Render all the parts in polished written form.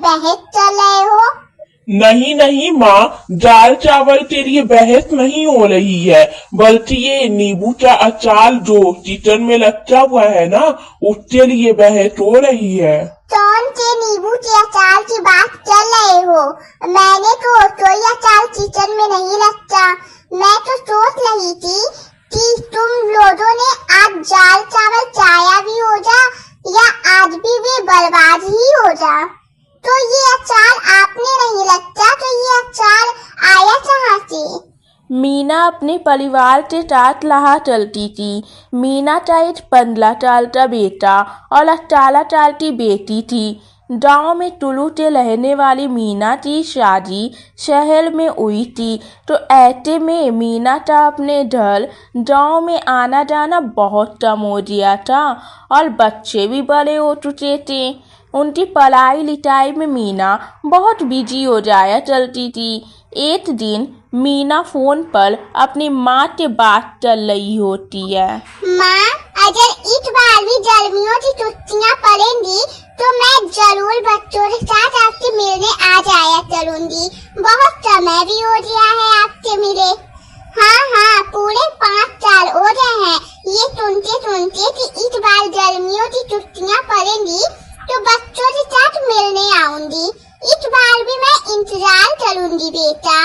बहस चल रहे हो? नहीं नहीं माँ, दाल चावल के लिए बहस नहीं हो रही है, बल्कि ये नींबू का अचार जो चिकन में लगा हुआ है ना, उसके लिए बहस हो रही है। कौन के नींबू के अचार की बात कर रहे हो? मैंने तो कोई अचार किचन में नहीं रखा। मैं तो सोच रही थी कि तुम लोगों ने आज दाल चावल खाया भी हो जा या आज भी वे बर्बाद ही हो जा। तो ये अचार आपने नहीं रखा, तो ये अचार आया कहाँ से? मीना अपने परिवार के साथ रहा चलती थी। मीना का एक 15 साल का बेटा और 18 साल की बेटी थी। गांव में टुलू से रहने वाली मीना की शादी शहर में हुई थी, तो ऐसे में मीना का अपने घर गांव में आना जाना बहुत कम हो गया था और बच्चे भी बड़े हो चुके थे। उनकी पढ़ाई लिखाई में मीना बहुत बिजी हो जाया करती थी। एक दिन मीना फोन पर अपनी माँ से बात कर रही होती है। माँ, अगर इस बार भी गर्मियों की छुट्टियाँ पड़ेंगी तो मैं जरूर बच्चों के साथ आपसे मिलने आ जाया करूँगी। बहुत समय भी हो गया है आपसे मिले। हाँ, पूरे 5 साल हो गए हैं ये सुनते सुनते कि इस बार गर्मियों की छुट्टियाँ पड़ेंगी तो बच्चों के साथ मिलने आऊंगी। इस बार भी मैं इंतजार करूंगी बेटा।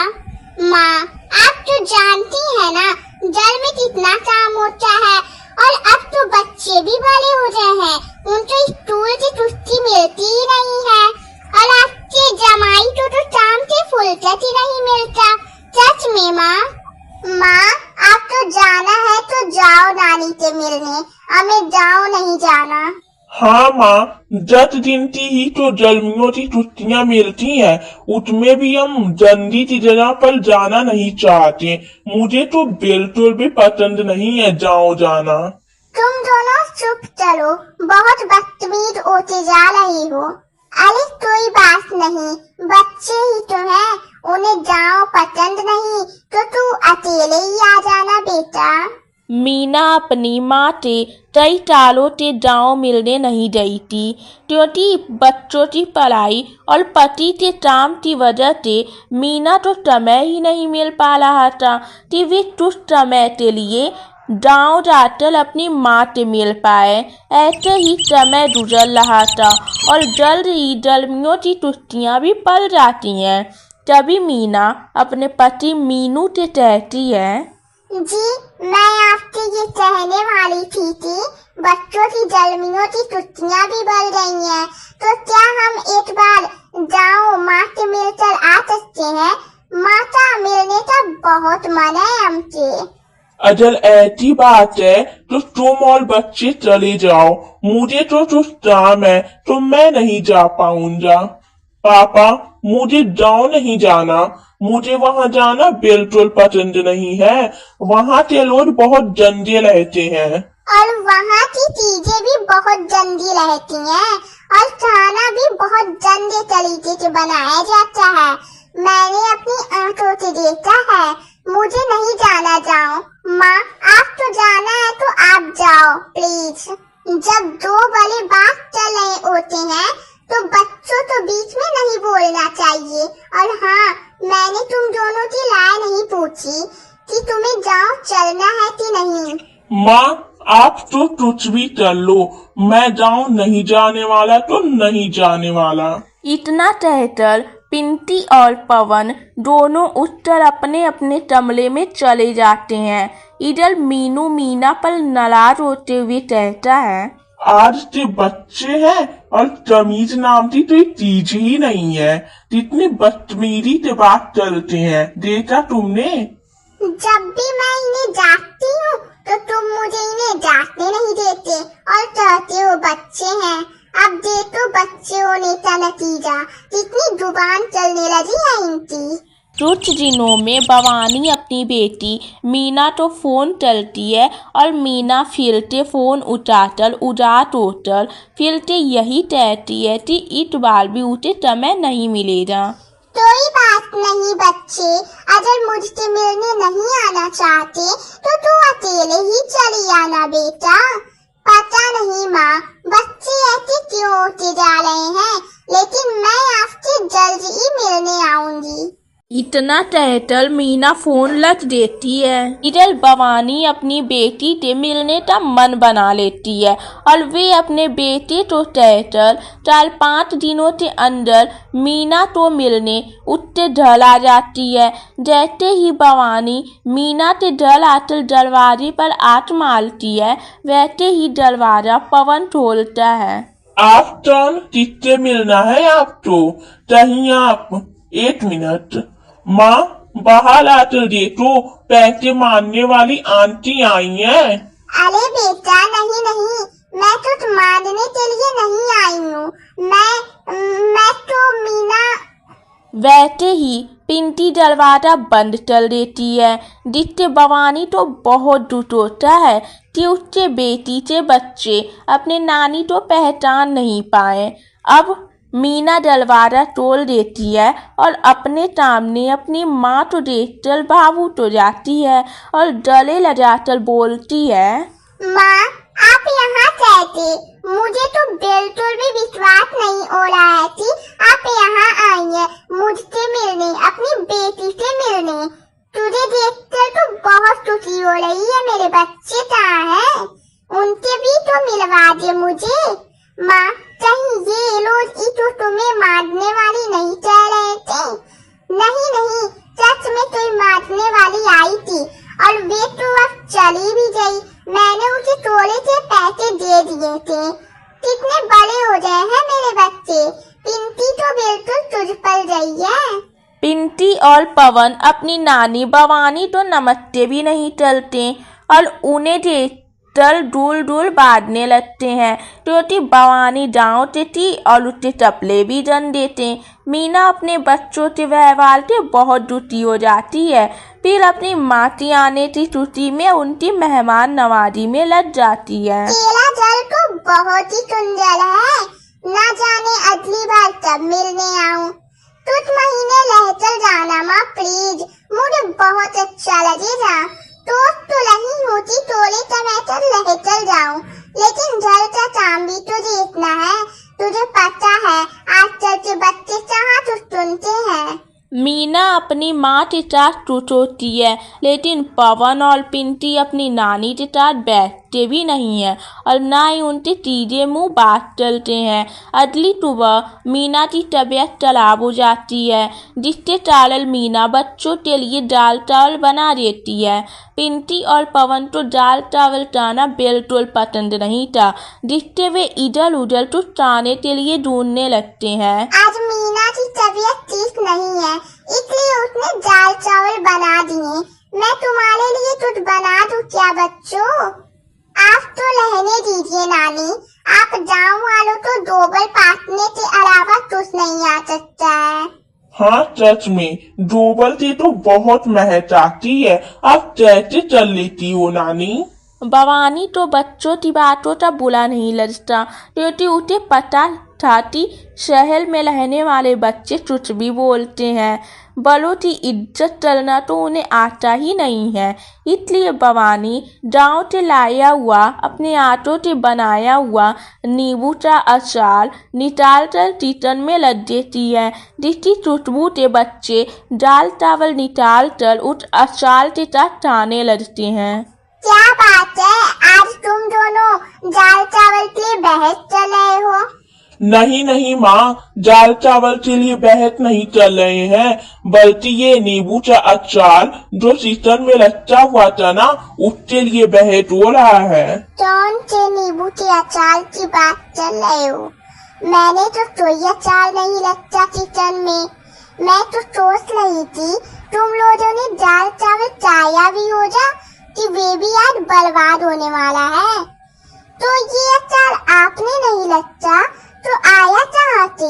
माँ, आप तो जानती हैं ना घर में कितना काम होता है, और अब तो बच्चे भी बड़े हो गए हैं, उनको स्कूल की छुट्टी मिलती ही नहीं है, और आपके जमाई को तो काम से फुर्सत ही नहीं मिलता। सच में माँ, आप तो जाना है तो जाओ नानी से मिलने, हमें जाओ नहीं जाना। हाँ माँ, 10 दिन की ही तो गर्मियों की छुट्टियाँ मिलती हैं, उसमें भी हम जल्दी की जगह पर जाना नहीं चाहते। मुझे तो बिल्कुल भी पसंद नहीं है जाओ जाना। तुम दोनों चुप चलो, बहुत बदतमीज होते जा रही हो। अरे कोई बात नहीं, बच्चे ही तो हैं, उन्हें जाओ पसंद नहीं तो तू अकेले ही आ जाना बेटा। मीना अपनी माँ से कई सालों से गाँव मिलने नहीं गई थी, क्योंकि बच्चों की पढ़ाई और पति के काम की वजह से मीना तो समय ही नहीं मिल पा रहा था कि वे कुछ समय के लिए गाँव जाकर अपनी माँ से मिल पाए। ऐसे ही समय गुजर रहा था और जल्द ही गर्मियों की छुट्टियाँ भी पड़ जाती हैं। तभी मीना अपने पति मीनू से कहती है, जी, मैं आपसे ये कहने वाली थी कि बच्चों की गर्मियों की छुट्टियाँ भी बढ़ गई हैं, तो क्या हम एक बार गाँव माँ से मिलकर आ सकते हैं? माँ का मिलने का बहुत मन है हमसे। अगर ऐसी बात है तो तुम और बच्चे चले जाओ, मुझे तो कुछ काम है तो मैं नहीं जा पाऊंगा। पापा, मुझे गाँव नहीं जाना, मुझे वहाँ जाना बिल्कुल पसंद नहीं है। वहाँ के लोग बहुत गंदे रहते हैं और वहाँ की चीजें भी बहुत गंदी रहती हैं, और खाना भी बहुत गंदे तरीके से बनाया जाता है। मैंने अपनी आंखों से देखा है। मुझे नहीं जाना जाओ। माँ, आप तो जाना है तो आप जाओ प्लीज। जब दो बड़े बात चल रहे होते हैं तो बच्चों तो बीच में नहीं बोलना चाहिए। और हाँ, मैंने तुम दोनों की राय नहीं पूछी कि तुम्हें गाँव चलना है कि नहीं। माँ, आप तो कुछ भी कर लो, मैं गाँव नहीं जाने वाला तो नहीं जाने वाला। इतना कहकर पिंटी और पवन दोनों उठकर अपने अपने कमरे में चले जाते हैं। इधर मीनू मीना पर नाराज होते हुए कहता है, आज के बच्चे हैं और तमीज नाम की कोई चीज ही नहीं है, कितनी बदतमीजी से बात करते हैं, देखा तुमने? जब भी मैं इन्हें डांटती हूँ तो तुम मुझे इन्हें डांटने नहीं देते और कहते हो बच्चे हैं। अब देखो बच्चे होने का नतीजा, कितनी जुबान चलने लगी है इनकी। कुछ दिनों में भवानी अपनी बेटी मीना तो फोन करती है और मीना फिर से फोन उठाकर उदास होकर फिर से यही कहती है कि इस बार भी उसे समय नहीं मिलेगा। कोई बात नहीं बच्चे, अगर मुझसे मिलने नहीं आना चाहते तो तू अकेले ही चली आना बेटा। पता नहीं माँ, बच्चे ऐसे क्यों होते जा रहे हैं, लेकिन मैं इतना टहटल मीना फोन लट देती है। इधर भवानी अपनी बेटी से मिलने का मन बना लेती है और वे अपने बेटे तो टहटल 4-5 दिनों के अंदर मीना तो मिलने उत्ते ढल आ जाती है। जैसे ही भवानी मीना के ढल आकर दरवाजे पर आठ मारती है वैसे ही दरवाजा पवन खोलता है। आप टर्न किससे मिलना है आपको? कहीं आप 1 मिनट माँ बाहर आकर देखो, पैसे मांगने वाली आंटी आई है। अरे बेटा नहीं नहीं, मैं तो मारने के लिए नहीं आई हूँ। मैं तो मीना। वैसे ही पिंटी दरवाजा बंद कर देती है जिससे भवानी तो बहुत दुख होता है कि उसके बेटी से बच्चे अपने नानी को पहचान नहीं पाए। अब मीना दरवाजा तोड़ देती है और अपने सामने अपनी माँ को देखकर भावुक हो जाती है और गले लगाकर बोलती है, माँ आप यहाँ कैसे? मुझे तो बिल्कुल भी विश्वास नहीं हो रहा है कि आप यहाँ आई हैं मुझसे मिलने, अपनी बेटी से मिलने। तुझे देखकर तो बहुत खुशी हो रही है। मेरे बच्चे कहाँ हैं? उनसे भी तो मिलवा दे मुझे। माँ कहीं ये लोग तो तुम्हें मारने वाली नहीं कह रहे थे? नहीं नहीं, सच में कोई मारने वाली आई थी और वे तो अब चली भी गई। मैंने उसे थोड़े से पैसे दे दिए थे। कितने बड़े हो गए हैं मेरे बच्चे। पिंकी तो बिल्कुल तुझ पर गई है। पिंटी और पवन अपनी नानी भवानी तो नमस्ते भी नहीं चलते और उन्हें देखकर डूल डूल बांधने लगते हैं क्योंकि भवानी गाँव से थी और उससे चपले भी जन देते। मीना अपने बच्चों के व्यवहार से बहुत दुखी हो जाती है, फिर अपनी माँ की आने की खुशी में उनकी मेहमान नवाजी में लग जाती है। तेरा जल तो बहुत ही सुंदर है। ना जाने अगली बार कब मिलने आऊं। कुछ महीने रह कर जाना माँ प्लीज, मुझे बहुत अच्छा लगेगा। तो नहीं होती थोड़े समय तक रह कर जाऊं, लेकिन घर का काम भी तो देखना है। तुझे पता है आजकल के बच्चे कहाँ तो सुनते हैं। मीना अपनी माँ के साथ खुश होती है लेकिन पवन और पिंटी अपनी नानी के साथ बैठते भी नहीं है और ना ही उनके सीधे मुंह बात चलते हैं। अगली सुबह मीना की तबीयत खराब हो जाती है जिसके कारण मीना बच्चों के लिए दाल चावल बना देती है। पिंटी और पवन तो दाल चावल खाना बिल्कुल पसंद नहीं था जिससे वे इधर उधर कुछ खाने के लिए ढूंढने लगते हैं। आज मीना की तबीयत ठीक नहीं है इसलिए उसने दाल चावल बना दिए। मैं तुम्हारे लिए कुछ बना दूं क्या बच्चों? आप तो रहने दीजिए नानी। आप गाँव वालों को डोबल पाटने के अलावा कुछ नहीं आ सकता है। हाँ सच में डोबल से तो बहुत महक आती है। आप कैसे चल लेती हो नानी? भवानी तो बच्चों की बातों का बुरा नहीं लगता क्योंकि उसे पता था कि शहर में रहने वाले बच्चे कुछ भी बोलते हैं। बड़ों की इज्जत करना तो उन्हें आता ही नहीं है, इसलिए भवानी गाँव से लाया हुआ अपने आटों से बनाया हुआ नींबू का अचार निकाल कर किचन में लग देती है जिसकी खुशबू के बच्चे दाल चावल निकाल कर उस अचार के साथ खाने लगते हैं। क्या बात है, आज तुम दोनों दाल चावल के लिए बहस चल रहे हो? नहीं नहीं माँ, दाल चावल के लिए बहस नहीं चल रहे हैं बल्कि ये नींबू का अचार जो किचन में लच्चा हुआ था ना उसके लिए बहस हो रहा है। कौन से नींबू के अचार की बात चल रहे हो? मैंने तो कोई अचार नहीं लच्चा किचन में। मैं तो सोच रही थी तुम लोगों ने दाल चावल खाया भी होगा कि वे भी आज बर्बाद होने वाला है। तो ये अचार आपने नहीं लच्चा तो आया कहाँ से?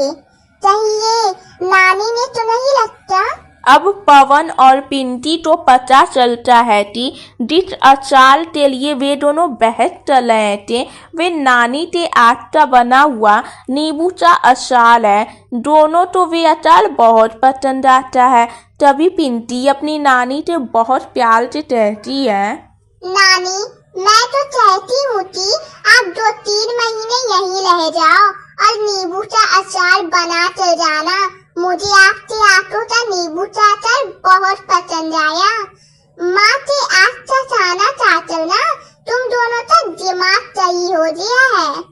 कहीं ये नानी ने तो नहीं लच्चा? अब पवन और पिंटी को पता चलता है कि जिस अचार के लिए वे दोनों बहस कर रहे थे वे नानी के आग का बना हुआ नींबू का अचार है। दोनों तो वे अचार बहुत पसंद आता है। तभी पिंटी अपनी नानी से बहुत प्यार से कहती है, नानी मैं तो चाहती हूँ कि आप 2-3 महीने यहीं रह जाओ और नींबू का अचार बना चल जाना। मुझे आपके हाथों का नींबू का अचार बहुत पसंद आया। माँ के हाथ का खाना खा चलना, तुम दोनों का दिमाग सही हो गया है।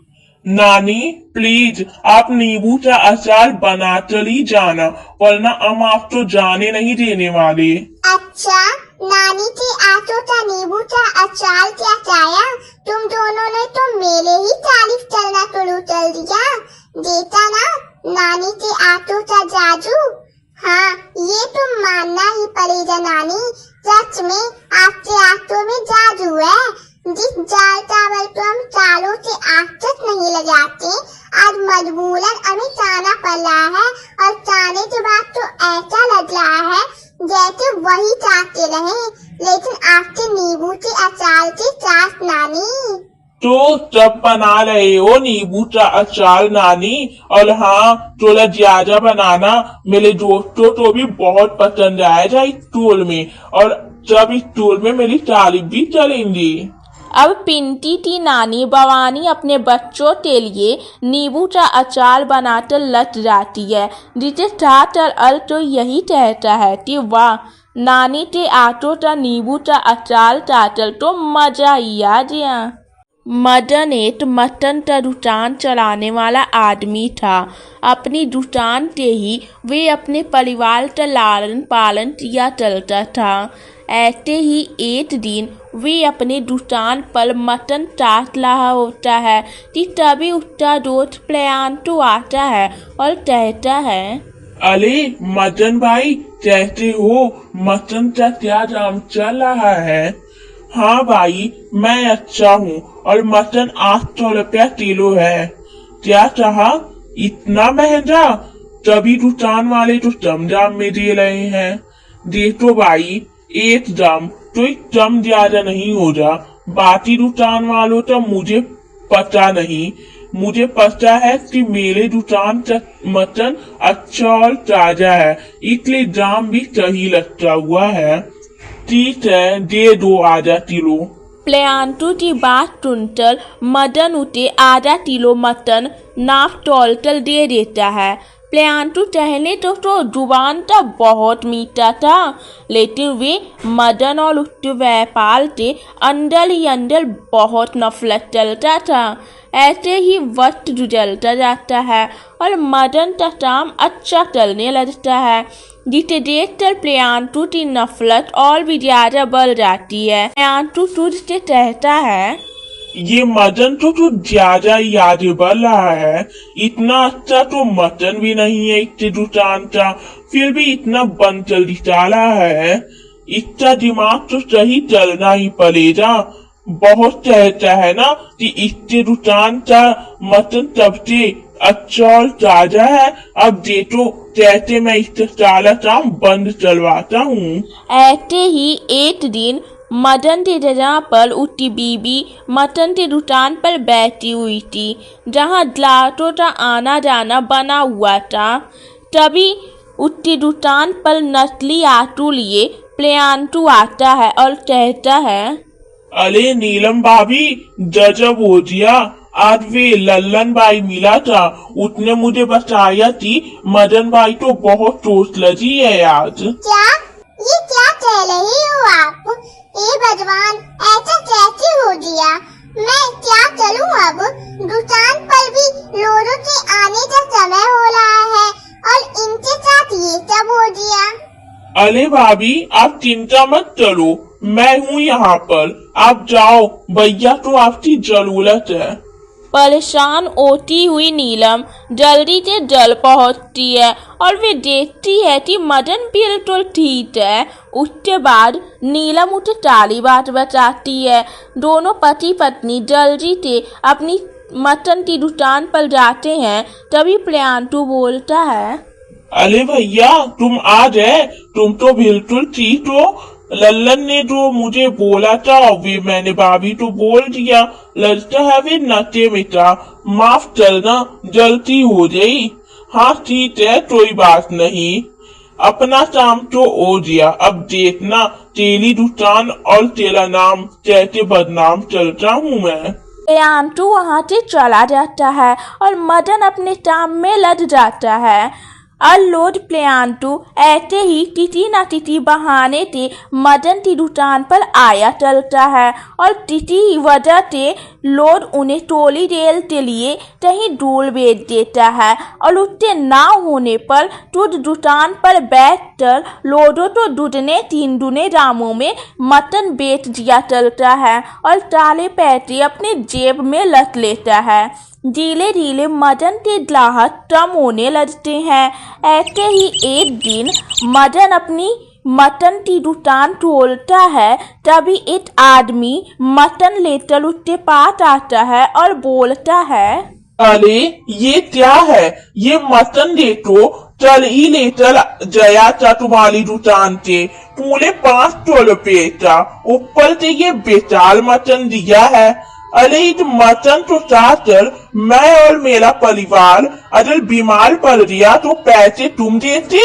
नानी प्लीज आप नींबू का अचार बना चली जाना, वरना हम आपको जाने नहीं देने वाले। अच्छा, नानी के आटो का नींबू का अचार क्या खाया? तुम दोनों ने तो मेरे ही तारीफ करना शुरू कर दिया। देखा ना नानी के आटो का जादू। हाँ, ये तुम मानना ही पड़ेगा नानी, सच में आपके आटो में जादू है। जिस जाल चावल को हम सालों से आज तक नहीं लगाते, आज मजबूरन हमें खाना पड़ रहा है, और खाने के बाद तो ऐसा लग रहा है जैसे वही चाहते रहे, लेकिन आपके नींबू के अचार के साथ नानी। तो जब बना रहे हो नींबू का अचार नानी, और हाँ थोड़ा ज्यादा बनाना, मेरे दोस्तों को भी बहुत पसंद आएगा इस टूर में, और जब इस टूर में मेरी तारीफ भी चलेंगी। अब पिंटी की नानी भवानी अपने बच्चों के लिए नींबू का अचार बनाकर लट जाती है, जिसे ठाटर अल तो यही कहता है कि वाह, नानी के आटो का नींबू का अचार चाटल तो मजा ही आ गया। मदन एक मटन का दुकान चलाने वाला आदमी था। अपनी दुकान से ही वे अपने परिवार का लालन पालन किया चलता था। ऐसे ही एक दिन वे अपने दुकान पर मटन काट रहा होता है कि तभी उसका दोस्त प्रियांशु आता है और कहता है, अरे मदन भाई कैसे हो? मटन का क्या दाम चल रहा है? हाँ भाई मैं अच्छा हूँ, और मटन 800 रुपया किलो है। क्या कहा? इतना महंगा? तभी दुकान वाले तो कम दाम में दे रहे हैं। देखो भाई, एक दाम तो एकदम ज्यादा नहीं होगा। बाकी दुकान वालों का मुझे पता नहीं, मुझे पता है कि मेरे दुकान का मटन अच्छा और ताजा है, इसलिए दाम भी सही लगता हुआ है। ठीक है, दे दो आधा किलो। प्रियांशु की बात सुनकर मदन उसे आधा किलो मटन नाप तोलकर दे देता है। प्रियांशु पहले तो जुबान का बहुत मीठा था, लेकिन वे मदन और उसके व्यापार से अंदर ही अंदर बहुत नफरत चलता था। ऐसे ही वक्त गुजरता जाता है और मदन का काम अच्छा चलने लगता है, जिसे देखकर प्रियांशु की नफरत और भी ज्यादा बढ़ जाती है। प्रियांशु तुझ से कहता है, ये मटन तो ज्यादा याद बढ़ रहा है। इतना अच्छा तो मटन भी नहीं है इससे दुकान का, फिर भी इतना बंद जल्दी डाला है। इसका दिमाग तो सही चलना ही पड़ेगा। बहुत कहता है ना कि इससे दुकान का मटन सबसे अच्छा और ताजा है। अब देखो कैसे मैं इससे सारा काम बंद चलवाता हूँ। ऐसे ही एक दिन मदन की जगह पर उसकी बीबी मटन की दुकान पर बैठी हुई थी, जहाँ ग्राहकों का आना जाना बना हुआ था। तभी उसकी दुकान पर नकली आटू लिए प्रियांशु आता है और कहता है, अरे नीलम भाभी गजब हो गया, आज वे लल्लन भाई मिला था, उसने मुझे बताया कि मदन भाई तो बहुत सोच लगी है आज। क्या? ये क्या कह रही हो आप? ए भगवान, ऐसा कैसे हो गया? मैं क्या करूं अब? दुकान पर भी लोगों के आने का समय हो रहा है और इनके साथ ये सब हो गया। अरे भाभी आप चिंता मत करो, मैं हूँ यहाँ पर, आप जाओ, भैया तो आपकी जरूरत है। परेशान होती हुई नीलम जल्दी से जल पहुंचती है और वे देखती है कि मदन बिल्कुल ठीक है। उसके बाद नीलम उसे सारी बात बताती है। दोनों पति पत्नी जल्दी से अपनी मटन की दुकान पर जाते हैं। तभी प्रियांशु बोलता है, अरे भैया तुम आ गए, तुम तो बिल्कुल ठीक हो। लल्लन ने जो मुझे बोला था वे मैंने भाभी तो बोल दिया, लगता है वे नशे में था, माफ करना, गलती हो गई। हाँ ठीक है, कोई बात नहीं, अपना काम तो हो गया। अब देखना तेरी दुकान और तेरा नाम कैसे बदनाम चलता हूँ मैं। प्रियांटू वहाँ से चला जाता है और मदन अपने काम में लग जाता है। और लोड प्रियांटू ऐसे ही तिथि न तिथि बहाने से मदन की दुकान पर आया चलता है और तिथि की वजह से लोड उन्हें थोड़ी देर के लिए कहीं दूर भेज देता है और उससे ना होने पर तुझ दुकान पर बैठकर लोडो तो दुगने तीन दुने दामों में मटन बेच दिया चलता है और सारे पैसे अपने जेब में रख लेता है। धीरे धीरे मदन के ग्राहक कम होने लगते हैं। ऐसे ही एक दिन मदन अपनी मटन की दुकान खोलता है, तभी एक आदमी मटन लेकर उसके पास आता है और बोलता है, अरे ये क्या है, ये मटन देखो, चल ही लेकर जया था तुम्हारी दुकान से, पूरे 500 रुपये का, ऊपर से ये बेचाल मटन दिया है। अरे इस मटन तो खाकर मैं और मेरा परिवार अगर बीमार पड़ गया तो पैसे तुम देते?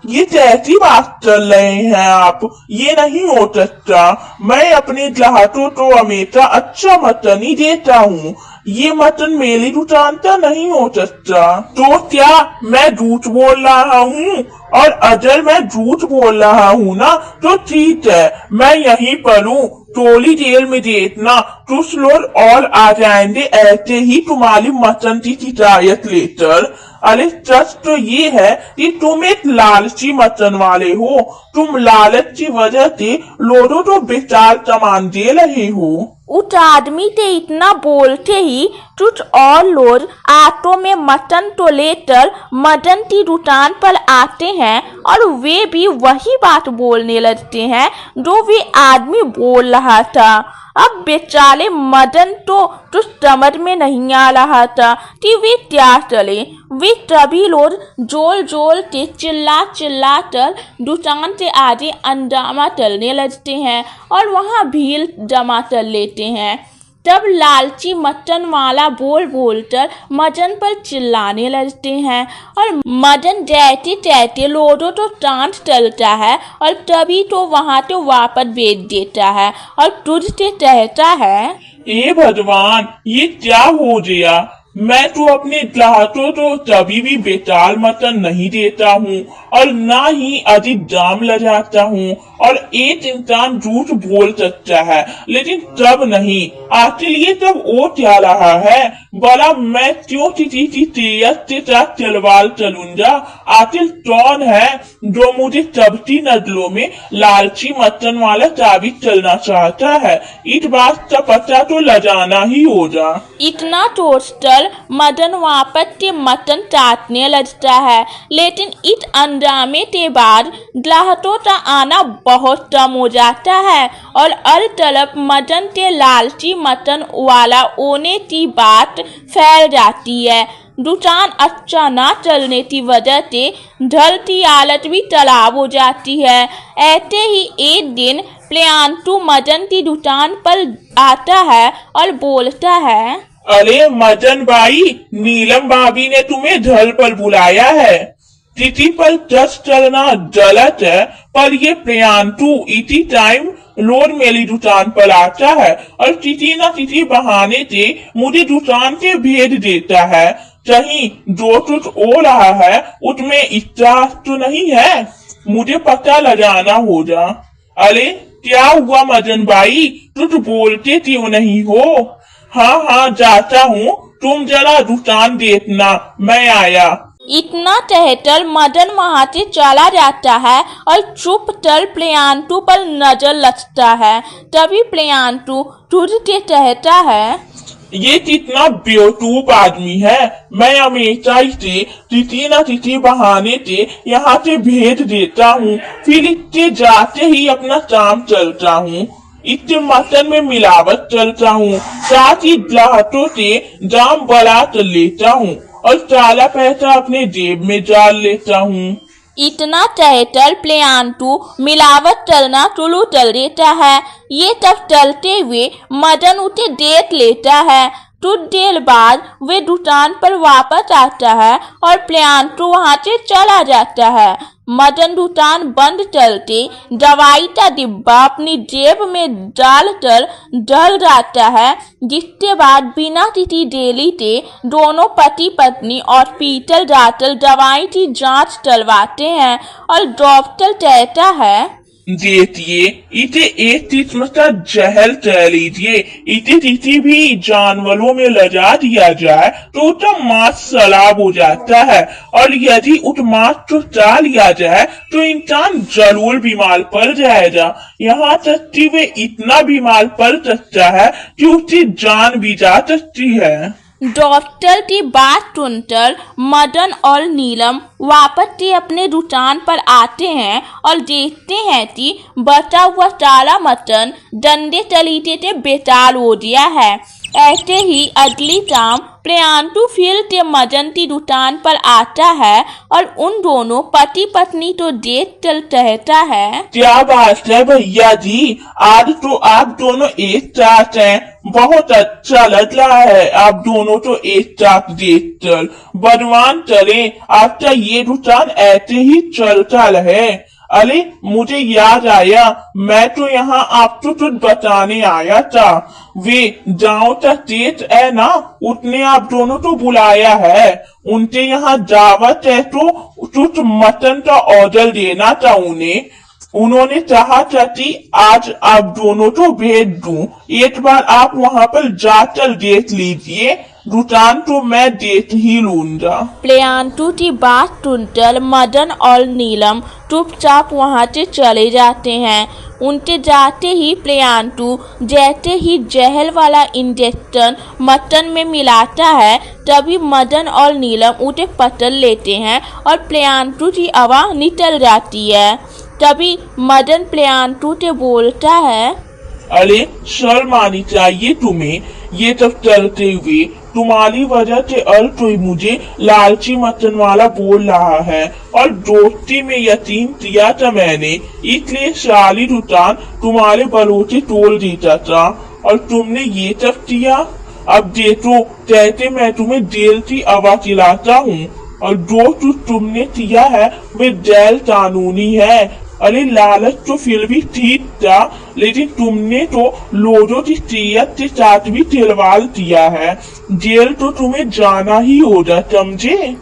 ये कैसी बात चल रहे हैं आप, ये नहीं हो सकता। मैं अपने ग्राहकों को हमेशा अच्छा मटन ही देता हूँ, ये मटन मेरी दुकान का नहीं हो सकता। तो क्या मैं झूठ बोल रहा हूँ? और अगर मैं झूठ बोल रहा हूँ ना तो ठीक है, मैं यहीं पर हूँ, थोड़ी देर में देखना कुछ लोग और आ जाएंगे ऐसे ही तुम्हारी मटन की शिकायत लेकर। अरे सच तो ये है कि तुम एक लालची मटन वाले हो, तुम लालच की वजह से लोगों को बेकार सामान दे रहे हो। उस आदमी से इतना बोलते ही कुछ और लोग ऑटो में मटन तो लेकर मदन की दुकान पर आते हैं और वे भी वही बात बोलने लगते हैं जो वे आदमी बोल रहा था। अब बेचारे मदन तो समझ में नहीं आ रहा था कि वे क्या चले। वे सभी लोग जोर जोर के चिल्ला चिल्ला कर दुकान से आगे अंजामा चलने लगते हैं और वहाँ भीड़ जमा कर लेते हैं। तब लालची मटन वाला बोल बोलकर मदन पर चिल्लाने लगते हैं और मदन जैसे तैसे लोगों तो टांट चलता है और तभी तो वहाँ तो वापस भेज देता है और तुझ से कहता है, हे भगवान, ये क्या हो गया? मैं तो अपने ग्राहकों को कभी भी बेकार मटन नहीं देता हूँ और ना ही अधिक दाम लगाता हूँ। और एक इंसान झूठ बोल सकता है लेकिन तब नहीं, आखिर ये सब हो क्या रहा है? बड़ा मैं क्यों किसी की तेज के साथ तलवार चलूंगा? आखिर कौन है जो मुझे सबकी नजरों में लालची मटन वाला साबित चलना चाहता है? इस बात का पता तो लगाना ही होगा। इतना सोचकर मदन वापस के मटन काटने लगता है, लेकिन इस अंजामे के बाद ग्राहकों का आना बहुत कम हो जाता है और हर तरफ मदन के लालची मटन वाला होने की बात फैल जाती है। दुकान अच्छा ना चलने की वजह से घर की हालत भी खराब हो जाती है। ऐसे ही एक दिन प्रियांटू मदन की दुकान पर आता है और बोलता है, अरे मदन भाई, नीलम भाभी ने तुम्हें घर पर बुलाया है। तिथि पर जस चलना गलत है, पर ये प्रियांटू इसी टाइम रोज मेरी दुकान पर आता है और तिथि न तिथि बहाने से मुझे दुकान से भेज देता है। कहीं जो कुछ हो रहा है उसमें इच्छा तो नहीं है, मुझे पता लगाना होगा। अरे क्या हुआ मदन भाई, कुछ बोलते क्यों नहीं हो? हाँ जाता हूँ, तुम जरा दुकान देखना, मैं आया। इतना कहकर मदन वहाँ से चला जाता है और चुप कर प्रियांटू पर नजर रखता है। तभी प्रियांटू तुझ से कहता है, ये कितना बेवकूफ आदमी है, मैं हमेशा इसे तिथि न तिथि बहाने से यहाँ से भेज देता हूँ, फिर इससे जाते ही अपना काम चलता हूँ। इससे मटन में मिलावट चलता हूँ, साथ ही ग्राहकों से दाम बढ़ा कर लेता हूँ और सारा पैसा अपने जेब में डाल लेता हूँ। इतना कहकर प्रियांटू मिलावट चलना शुरू कर देता है। ये सब चलते हुए मदन उसे देख लेता है। कुछ देर बाद वे दुकान पर वापस आता है और प्रियांशु वहां से चला जाता है। मदन दुकान बंद करके दवाई का डिब्बा अपनी जेब में डालकर डर जाता है, जिसके बाद बिना किसी देरी के दोनों पति पत्नी हॉस्पिटल जाकर दवाई की जांच करवाते हैं और डॉक्टर कहता है, देखिए इसे एक किस्म का जहर कह लीजिए। इसे किसी भी जानवरों में लगा दिया जाए तो उसका मांस सलाब हो जाता है, और यदि उस मांस को खा लिया जाए तो इंसान जरूर बीमार पड़ जाएगा। यहाँ तक कि वे इतना बीमार पड़ सकता है कि उसकी जान भी जा सकती है। डॉक्टर की बात सुनकर मदन और नीलम वापस से अपने दुकान पर आते हैं और देखते हैं कि बचा हुआ सारा मटन डंडे तलीटे से बेकार हो गया है। ऐसे ही अगली शाम प्रियांशु फिर से मदन की दुकान पर आता है और उन दोनों पति पत्नी को देख कर कहता है, क्या बात है भैया जी, आज तो आप दोनों एक साथ हैं। बहुत अच्छा लग रहा है आप दोनों तो एक साथ देख कर। भगवान करे आपका ये दुकान ऐसे ही चलता रहे। अरे मुझे याद आया, मैं तो यहाँ आपको कुछ बताने आया था। वे गाँव का सेठ है ना, उसने आप दोनों को बुलाया है। उनके यहाँ दावत है तो कुछ मटन का ऑर्डर देना था उन्हें। उन्होंने चाहा था कि आज आप दोनों को भेज दूं। एक बार आप वहाँ पर जाकर देख लीजिए, दुकान तो मैं देख ही लूंगा। प्रियांशु की बात सुनकर मदन और नीलम चुपचाप वहां से चले जाते हैं। उनके जाते ही प्रियांशु जैसे ही जहर वाला इंजेक्शन मटन में मिलाता है, तभी मदन और नीलम उसे पकड़ लेते हैं और प्रियांशु की आवाज निकल जाती है। तभी मदन प्रियांशु से बोलता है, अरे शर्म आनी चाहिए तुम्हें, ये सब चलते हुए तुम्हारी वजह से कोई मुझे लालची मटन वाला बोल रहा है, और दोस्ती में यकीन किया था मैंने, इसलिए सारी दुकान तुम्हारे भरोसे तोड़ देता था, और तुमने ये सब किया। अब देखो कहते मैं तुम्हें जेल की हवा खिलाता हूँ, और जो कुछ तुमने किया है वे गैर कानूनी है। अरे लालच तो फिर भी ठीक था, लेकिन तुमने तो लोगों की सेहत के साथ भी खिलवाड़ किया है। जेल तो तुम्हें जाना ही होगा, समझे।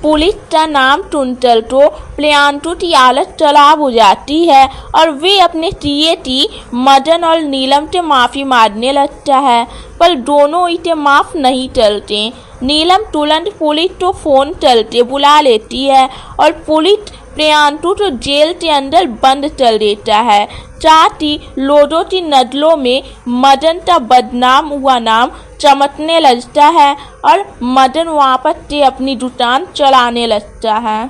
पुलिस का नाम सुनकर तो प्रियांशु की हालत खराब हो जाती है और वे अपने किए की मदन और नीलम से माफी मांगने लगता है, पर दोनों इसे माफ नहीं करते। नीलम तुरंत पुलिस को फोन करके बुला लेती है और पुलिस प्रियांशु को जेल के अंदर बंद कर देता है। साथ ही लोगों की नजरों में मदन का बदनाम हुआ नाम चमकने लगता है और मदन वापस से अपनी दुकान चलाने लगता है।